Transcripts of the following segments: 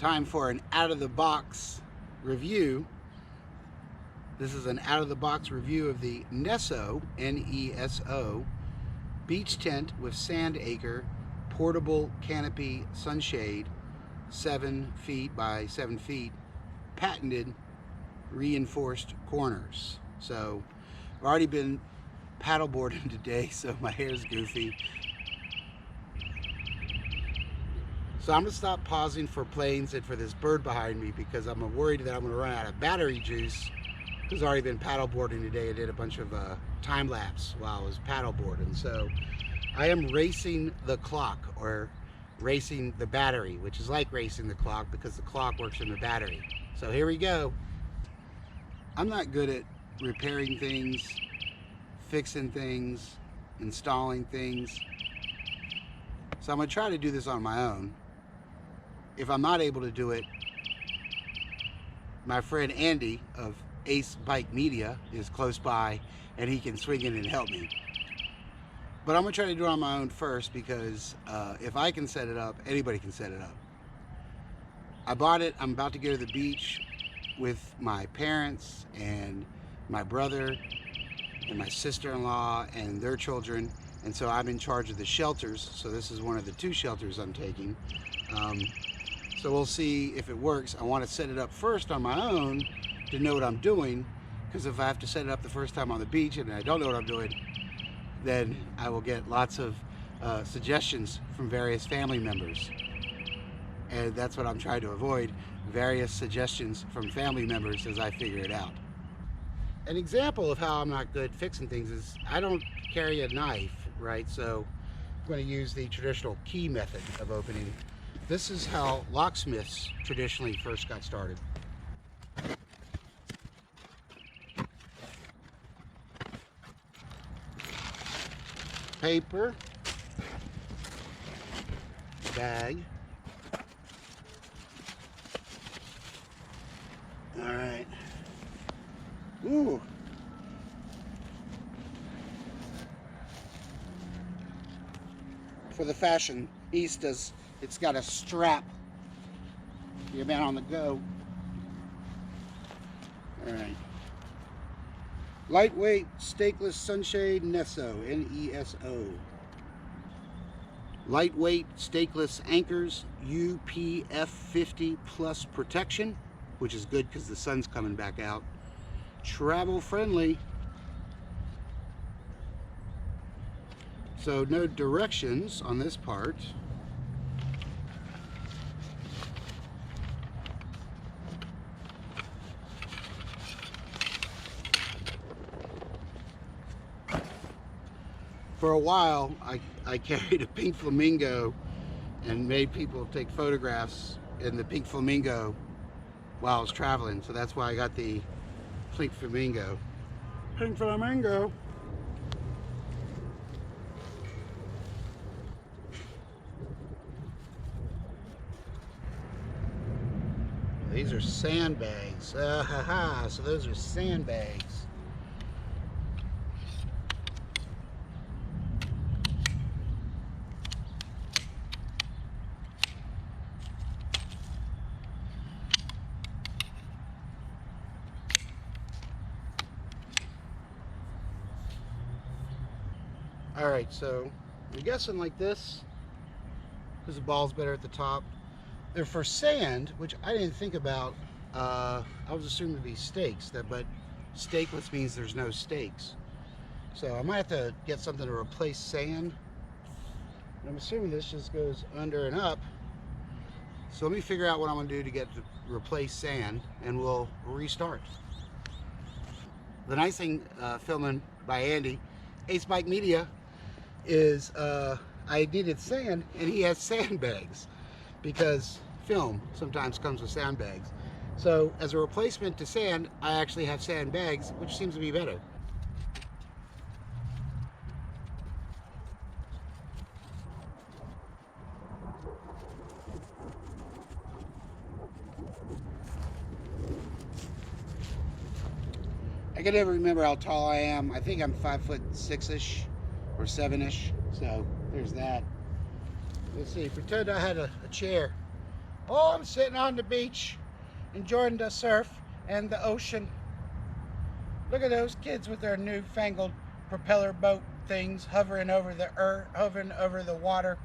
Time for an out-of-the-box review. This is an out-of-the-box review of the Neso, N-E-S-O, beach tent with sand acre, portable canopy sunshade, 7 feet by 7 feet, patented reinforced corners. So I've already been paddleboarding today, so my hair's goofy. So I'm gonna stop pausing for planes and for this bird behind me because I'm worried that I'm gonna run out of battery juice, because I've already been paddleboarding today. I did a bunch of time lapse while I was paddleboarding. So I am racing the clock, or racing the battery, which is like racing the clock because the clock works in the battery. So here we go. I'm not good at repairing things, fixing things, installing things. So I'm gonna try to do this on my own. If I'm not able to do it, my friend Andy of Ace Bike Media is close by and he can swing in and help me. But I'm gonna try to do it on my own first because if I can set it up, anybody can set it up. I bought it. I'm about to go to the beach with my parents and my brother and my sister-in-law and their children, and so I'm in charge of the shelters. So this is one of the 2 shelters I'm taking. So we'll see if it works. I want to set it up first on my own to know what I'm doing, because if I have to set it up the first time on the beach and I don't know what I'm doing, then I will get lots of suggestions from various family members. And that's what I'm trying to avoid, various suggestions from family members as I figure it out. An example of how I'm not good fixing things is I don't carry a knife, right? So I'm going to use the traditional key method of opening. This is how locksmiths traditionally first got started. Paper, bag. All right. Ooh. For the fashionistas, it's got a strap. You're man on the go. All right. Lightweight, stakeless sunshade Neso, N-E-S-O. Lightweight, stakeless anchors, UPF 50 plus protection, which is good because the sun's coming back out. Travel friendly. So no directions on this part. For a while, I carried a pink flamingo and made people take photographs in the pink flamingo while I was traveling. So that's why I got the pink flamingo. Pink flamingo. These are sandbags. So those are sandbags. All right, so I'm guessing like this, because the ball's better at the top. They're for sand, which I didn't think about. I was assuming to be stakes, but stakeless means there's no stakes. So I might have to get something to replace sand. I'm assuming this just goes under and up. So let me figure out what I'm gonna do to get to replace sand, and we'll restart. The nice thing filming by Andy, Ace Bike Media, is I needed sand and he has sandbags, because film sometimes comes with sandbags. So as a replacement to sand, I actually have sandbags, which seems to be better. I can never remember how tall I am. I think I'm 5'6" or 7-ish. So there's that. Let's see, pretend I had a chair Oh, I'm sitting on the beach, enjoying the surf and the ocean. Look at those kids with their newfangled propeller boat things hovering over the earth, hovering over the water.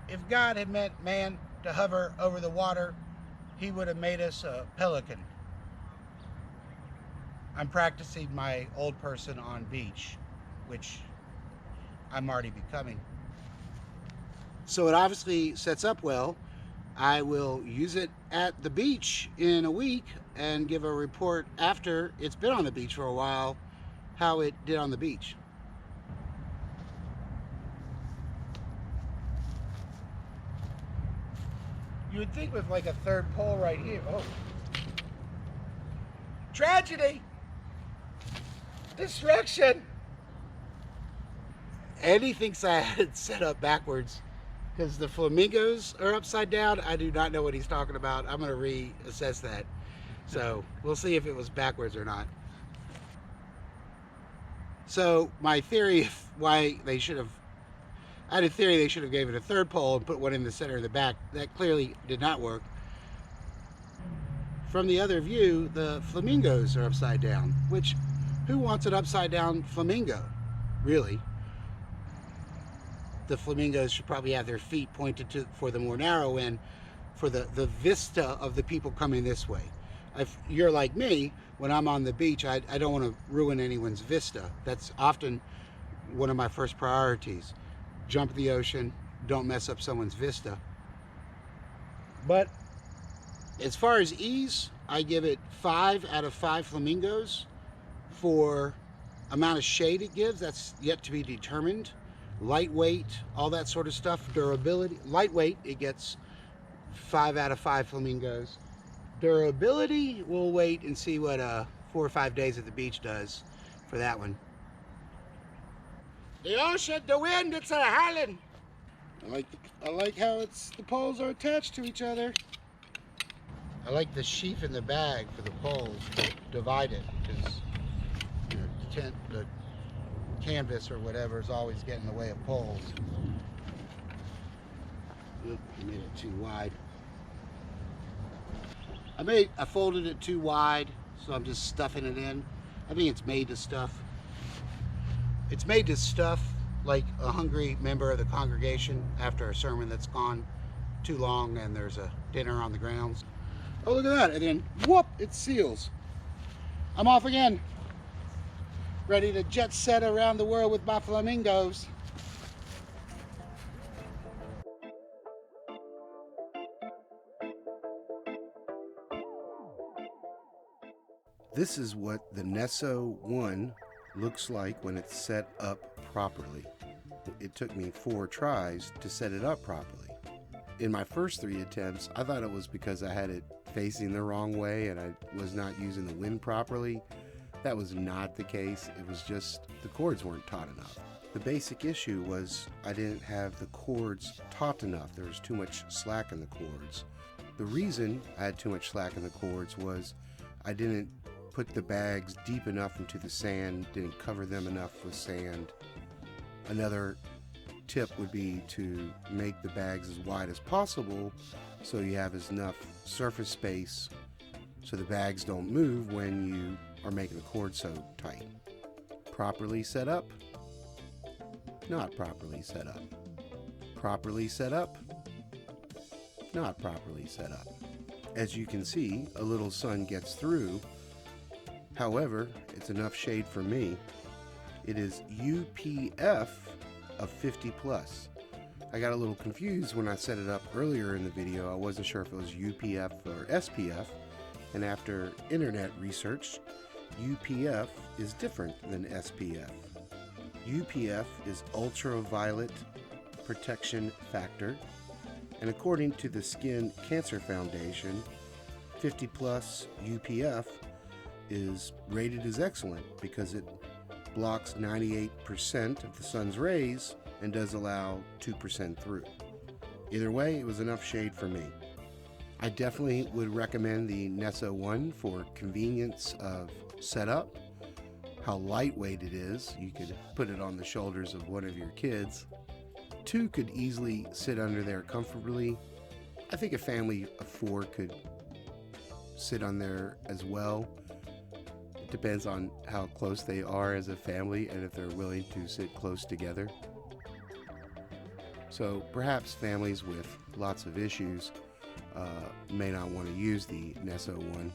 If God had meant man to hover over the water, he would have made us a pelican. I'm practicing my old person on beach, which I'm already becoming. So it obviously sets up well. I will use it at the beach in a week and give a report after it's been on the beach for a while, how it did on the beach. You would think with like a third pole right here. Oh. Tragedy! Destruction! Eddie thinks I had it set up backwards because the flamingos are upside down. I do not know what he's talking about. I'm going to reassess that. So we'll see if it was backwards or not. So my theory of why they should have, I had a theory they should have gave it a third pole and put one in the center of the back. That clearly did not work. From the other view, the flamingos are upside down, which who wants an upside down flamingo, really? The flamingos should probably have their feet pointed to for the more narrow end, for the vista of the people coming this way. If you're like me, when I'm on the beach, I don't want to ruin anyone's vista. That's often one of my first priorities. Jump the ocean, don't mess up someone's vista. But as far as ease, I give it 5 out of 5 flamingos for amount of shade it gives. That's yet to be determined. Lightweight, all that sort of stuff. Durability, lightweight, it gets 5 out of 5 flamingos. Durability, we'll wait and see what 4 or 5 days at the beach does for that one. The ocean, the wind, it's a howling. I like how the poles are attached to each other. I like the sheath in the bag for the poles to divide it, because the canvas or whatever is always getting in the way of poles. Oop, I made it too wide. I folded it too wide, so I'm just stuffing it in. I think it's made to stuff. It's made to stuff like a hungry member of the congregation after a sermon that's gone too long and there's a dinner on the grounds. Oh, look at that. And then, whoop, it seals. I'm off again. Ready to jet set around the world with my flamingos. This is what the Neso 1 looks like when it's set up properly. It took me 4 tries to set it up properly. In my first 3 attempts, I thought it was because I had it facing the wrong way and I was not using the wind properly. That was not the case. It was just the cords weren't taut enough. The basic issue was I didn't have the cords taut enough. There was too much slack in the cords. The reason I had too much slack in the cords was I didn't put the bags deep enough into the sand, didn't cover them enough with sand. Another tip would be to make the bags as wide as possible so you have enough surface space so the bags don't move when you are making the cord so tight. Properly set up, not properly set up. Properly set up, not properly set up. As you can see, a little sun gets through. However, it's enough shade for me. It is UPF of 50 plus. I got a little confused when I set it up earlier in the video. I wasn't sure if it was UPF or SPF, and after internet research, UPF is different than SPF. UPF is ultraviolet protection factor, and according to the Skin Cancer Foundation, 50 plus UPF is rated as excellent because it blocks 98% of the sun's rays and does allow 2% through. Either way, it was enough shade for me. I definitely would recommend the Neso 1 for convenience of setup, how lightweight it is. You could put it on the shoulders of one of your kids. 2 could easily sit under there comfortably. I think a family of 4 could sit on there as well. It depends on how close they are as a family and if they're willing to sit close together. So perhaps families with lots of issues may not want to use the Neso one,